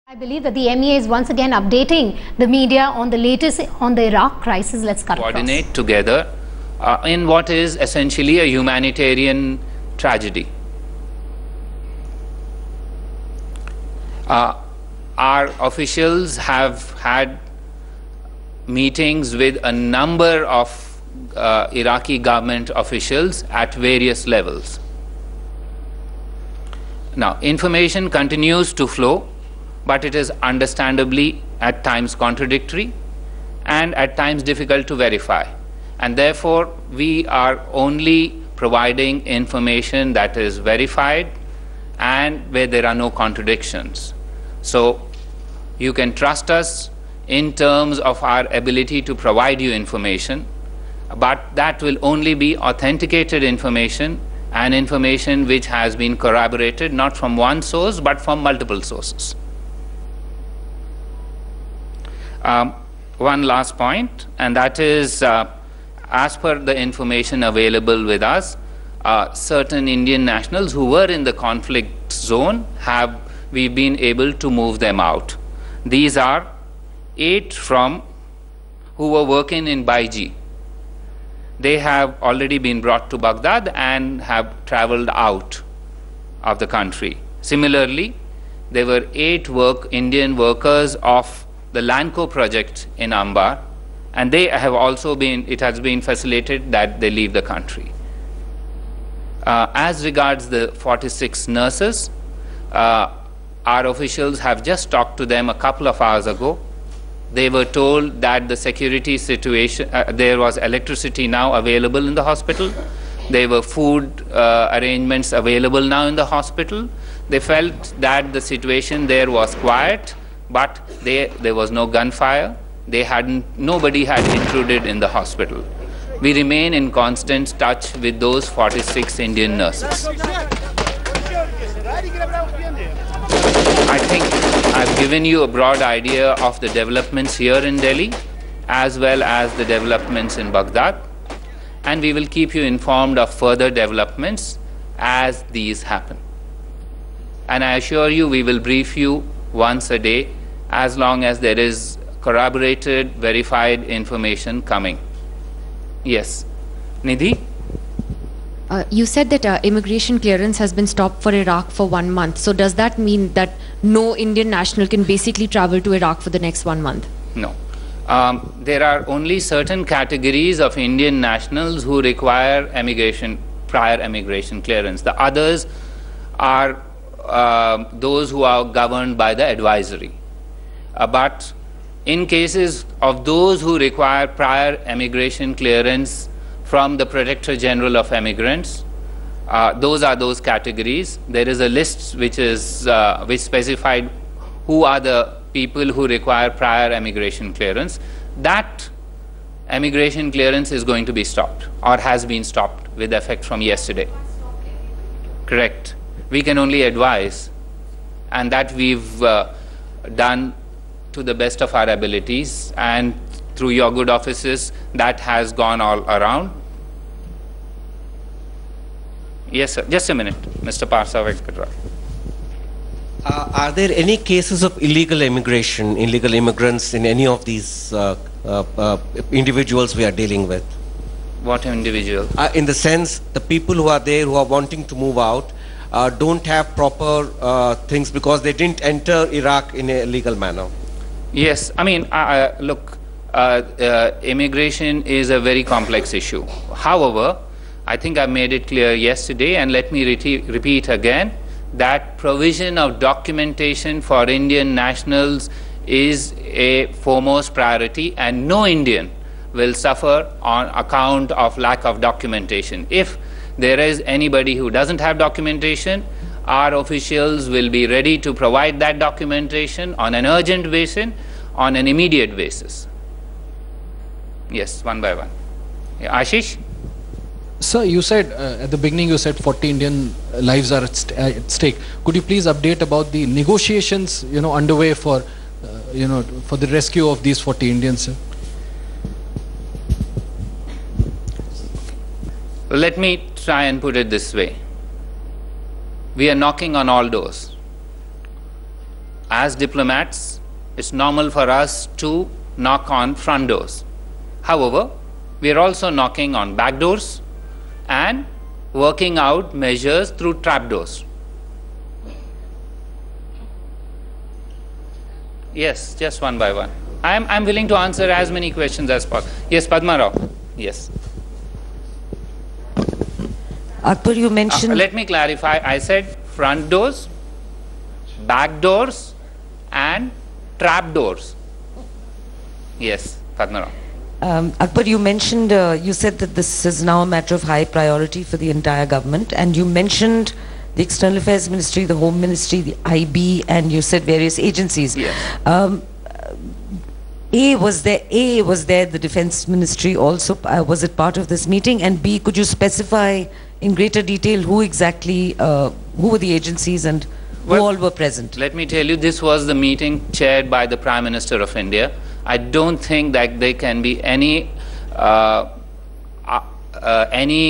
I believe that the MEA is once again updating the media on the latest on the Iraq crisis. Let's cut across. Coordinate together in what is essentially a humanitarian tragedy. Our officials have had meetings with a number of Iraqi government officials at various levels. Now, information continues to flow, but it is understandably at times contradictory and at times difficult to verify. And therefore, we are only providing information that is verified and where there are no contradictions. So, you can trust us in terms of our ability to provide you information, but that will only be authenticated information and information which has been corroborated not from one source but from multiple sources. One last point, and that is, as per the information available with us, certain Indian nationals who were in the conflict zone we've been able to move them out. These are 8 who were working in Baiji. They have already been brought to Baghdad and have traveled out of the country. Similarly, there were 8 Indian workers of the Lanco project in Ambar, and they have also it has been facilitated that they leave the country. As regards the 46 nurses, our officials have just talked to them a couple of hours ago. They were told that the security situation, there was electricity now available in the hospital. There were food arrangements available now in the hospital. They felt that the situation there was quiet, but there was no gunfire. Nobody had intruded in the hospital. We remain in constant touch with those 46 Indian nurses. I think I've given you a broad idea of the developments here in Delhi as well as the developments in Baghdad, and we will keep you informed of further developments as these happen. And I assure you we will brief you once a day as long as there is corroborated, verified information coming. Yes. Nidhi? You said that immigration clearance has been stopped for Iraq for 1 month. So does that mean that no Indian national can basically travel to Iraq for the next 1 month? No. There are only certain categories of Indian nationals who require prior immigration clearance. The others are those who are governed by the advisory. But in cases of those who require prior immigration clearance from the Protector General of Immigrants, those are those categories. There is a list which specified who are the people who require prior immigration clearance. That immigration clearance is going to be stopped or has been stopped with effect from yesterday. Correct. We can only advise, and that we've done to the best of our abilities, and through your good offices that has gone all around. Yes, sir. Just a minute, Mr. Parsa. Are there any cases of illegal immigration, illegal immigrants in any of these individuals we are dealing with? What individual? In the sense, the people who are there who are wanting to move out don't have proper things because they didn't enter Iraq in a legal manner. Yes, I mean, look, immigration is a very complex issue. However, I think I made it clear yesterday, and let me repeat again, that provision of documentation for Indian nationals is a foremost priority, and no Indian will suffer on account of lack of documentation. If there is anybody who doesn't have documentation, our officials will be ready to provide that documentation on an urgent basis, on an immediate basis. Yes, one by one. Yeah, Ashish? Sir, you said at the beginning, you said 40 Indian lives are at stake. Could you please update about the negotiations, underway for, for the rescue of these 40 Indians, sir? Let me try and put it this way. We are knocking on all doors. as diplomats, it's normal for us to knock on front doors. However, we are also knocking on back doors and working out measures through trap doors. Yes, just one by one. I'm willing to answer as many questions as possible. Yes, Padma Rao. Yes. Akbar, you mentioned... let me clarify. I said front doors, back doors, and trap doors. Yes, Padma Rao. Akbar, you mentioned, you said that this is now a matter of high priority for the entire government, and you mentioned the External Affairs Ministry, the Home Ministry, the IB, and you said various agencies. Yes. A, was there the Defense Ministry also, was it part of this meeting? And B, could you specify in greater detail who exactly, who were the agencies and who all were present? Let me tell you, this was the meeting chaired by the Prime Minister of India. I don't think that there can be any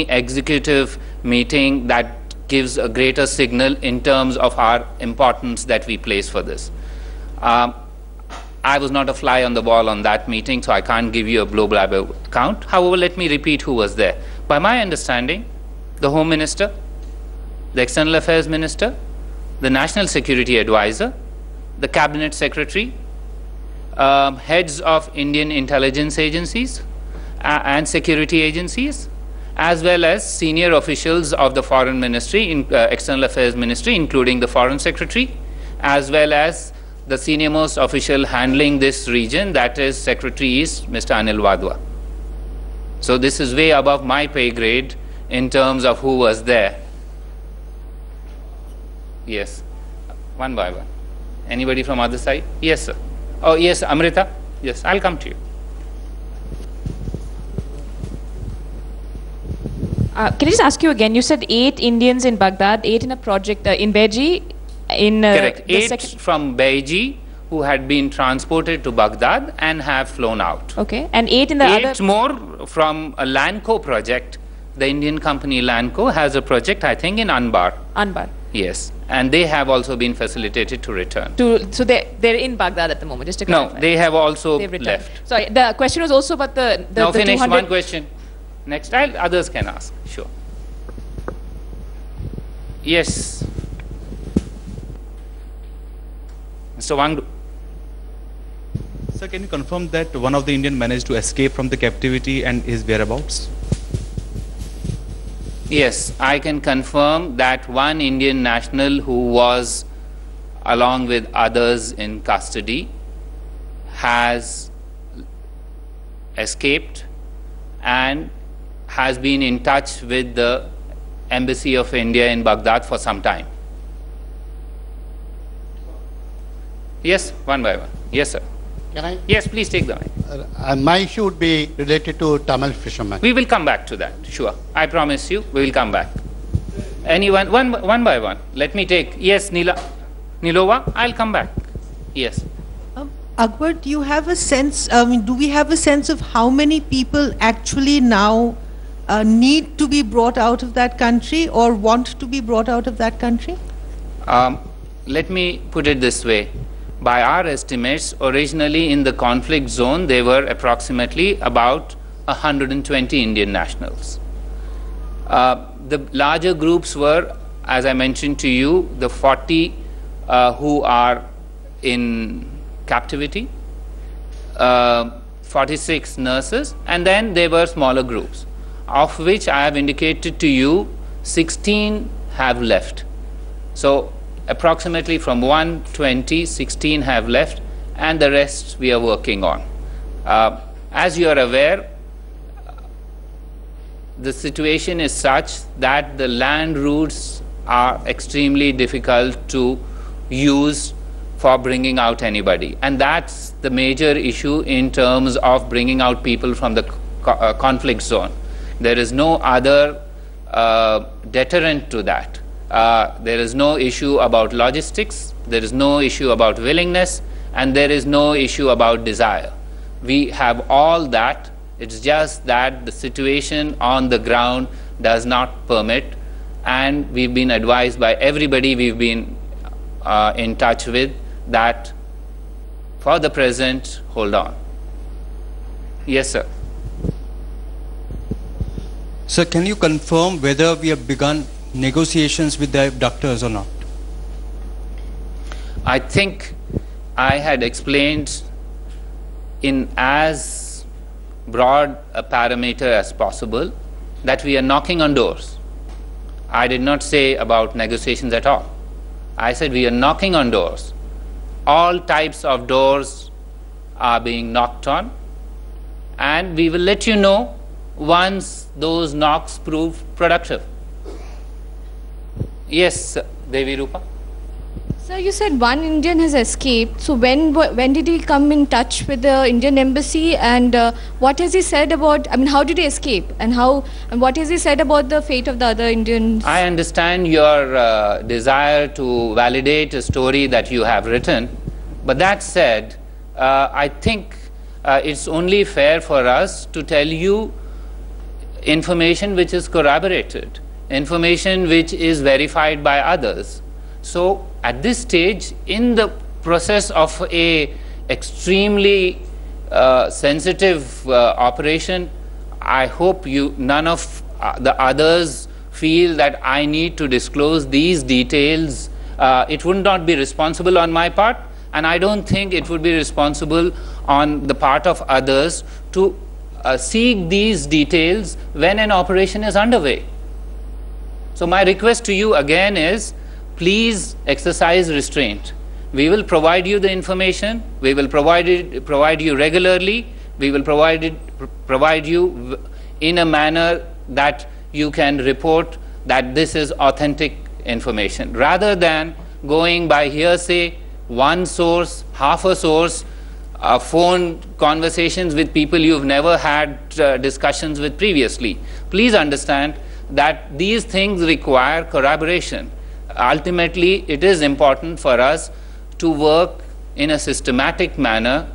executive meeting that gives a greater signal in terms of our importance that we place for this. I was not a fly on the wall on that meeting, so I can't give you a blow-by account. However, let me repeat who was there. By my understanding, the Home Minister, the External Affairs Minister, the National Security Advisor, the Cabinet Secretary, heads of Indian intelligence agencies and security agencies, as well as senior officials of the Foreign Ministry, External Affairs Ministry, including the Foreign Secretary, as well as the senior-most official handling this region, that is Secretary is Mr. Anil Wadhwa. So this is way above my pay grade in terms of who was there. Yes, one by one. Anybody from other side? Yes, sir. Oh, yes, Amrita. Yes, I'll come to you. Can I just ask you again? You said 8 Indians in Baghdad, 8 in a project in Beji. Correct. 8 from Beji who had been transported to Baghdad and have flown out. Okay. And 8 in the 8 more from a Lanco project. The Indian company Lanco has a project, I think, in Anbar. Anbar. Yes. And they have also been facilitated to return. So they're in Baghdad at the moment, just to clarify. No, they have also left. Sorry, the question was also about the now finish one question. Next, others can ask. Sure. Yes. Mr. Wangdu. Sir, can you confirm that one of the Indian managed to escape from the captivity and his whereabouts? Yes, I can confirm that one Indian national who was along with others in custody has escaped and has been in touch with the Embassy of India in Baghdad for some time. Yes, one by one. Yes, sir. Can I? Yes, please take the mic. My issue would be related to Tamil fishermen. We will come back to that, sure. I promise you, we will come back. Anyone, one by one. Let me take, yes, Nilova, I'll come back. Yes. Akbar, do you have a sense, do we have a sense of how many people actually now need to be brought out of that country or want to be brought out of that country? Let me put it this way. By our estimates, originally in the conflict zone, there were approximately about 120 Indian nationals. The larger groups were, as I mentioned to you, the 40 who are in captivity, 46 nurses, and then there were smaller groups, of which I have indicated to you 16 have left. So approximately from 120, 16 have left, and the rest we are working on. As you are aware, the situation is such that the land routes are extremely difficult to use for bringing out anybody, and that's the major issue in terms of bringing out people from the conflict zone. There is no other deterrent to that. There is no issue about logistics, there is no issue about willingness, and there is no issue about desire. We have all that. It's just that the situation on the ground does not permit, and we've been advised by everybody we've been in touch with that for the present, hold on. Yes, sir. Sir, can you confirm whether we have begun negotiations with the abductors or not? I think I had explained in as broad a parameter as possible that we are knocking on doors. I did not say about negotiations at all. I said we are knocking on doors. All types of doors are being knocked on, and we will let you know once those knocks prove productive. Yes, Devi Rupa. Sir, you said one Indian has escaped. So when did he come in touch with the Indian embassy, and what has he said about, I mean, how did he escape, and what has he said about the fate of the other Indians? I understand your desire to validate a story that you have written, but that said, I think it's only fair for us to tell you information which is corroborated, information which is verified by others. So at this stage, in the process of a extremely sensitive operation, I hope none of the others feel that I need to disclose these details. It would not be responsible on my part, and I don't think it would be responsible on the part of others to seek these details when an operation is underway. So my request to you again is, please exercise restraint. We will provide you the information. We will provide you regularly. We will provide you in a manner that you can report that this is authentic information, rather than going by hearsay, one source, half a source, phone conversations with people you've never had discussions with previously. Please understand that these things require corroboration. Ultimately, it is important for us to work in a systematic manner,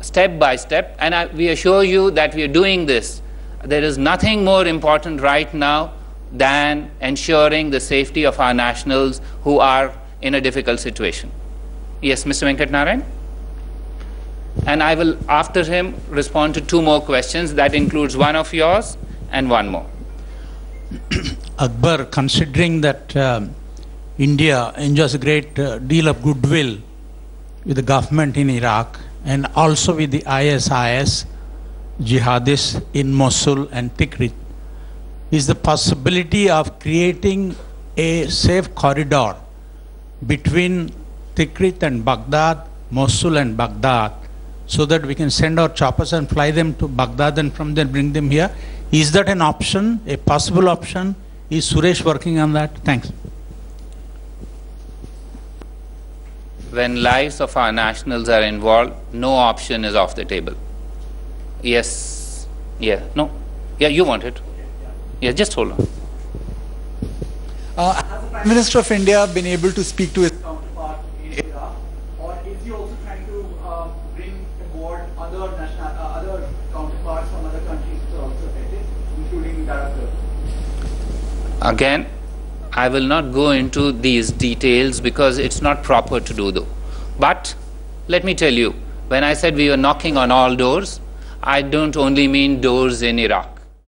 step by step, and we assure you that we are doing this. There is nothing more important right now than ensuring the safety of our nationals who are in a difficult situation. Yes, Mr. Venkat Narayan? And I will, after him, respond to two more questions. That includes one of yours and one more. Akbar, considering that India enjoys a great deal of goodwill with the government in Iraq and also with the ISIS jihadists in Mosul and Tikrit, is the possibility of creating a safe corridor between Tikrit and Baghdad, Mosul and Baghdad, so that we can send our choppers and fly them to Baghdad and from there bring them here? Is that an option, a possible option? Is Suresh working on that? Thanks. When lives of our nationals are involved, no option is off the table. Yes. Yeah. No. Yeah, you want it. Yeah, just hold on. Has the Prime Minister of India been able to speak to his counterpart in Iraq, or is he also trying to bring aboard other counterparts from other countries which are also affected, including that of the... Again, I will not go into these details because it's not proper to do though. But let me tell you, when I said we were knocking on all doors, I don't only mean doors in Iraq.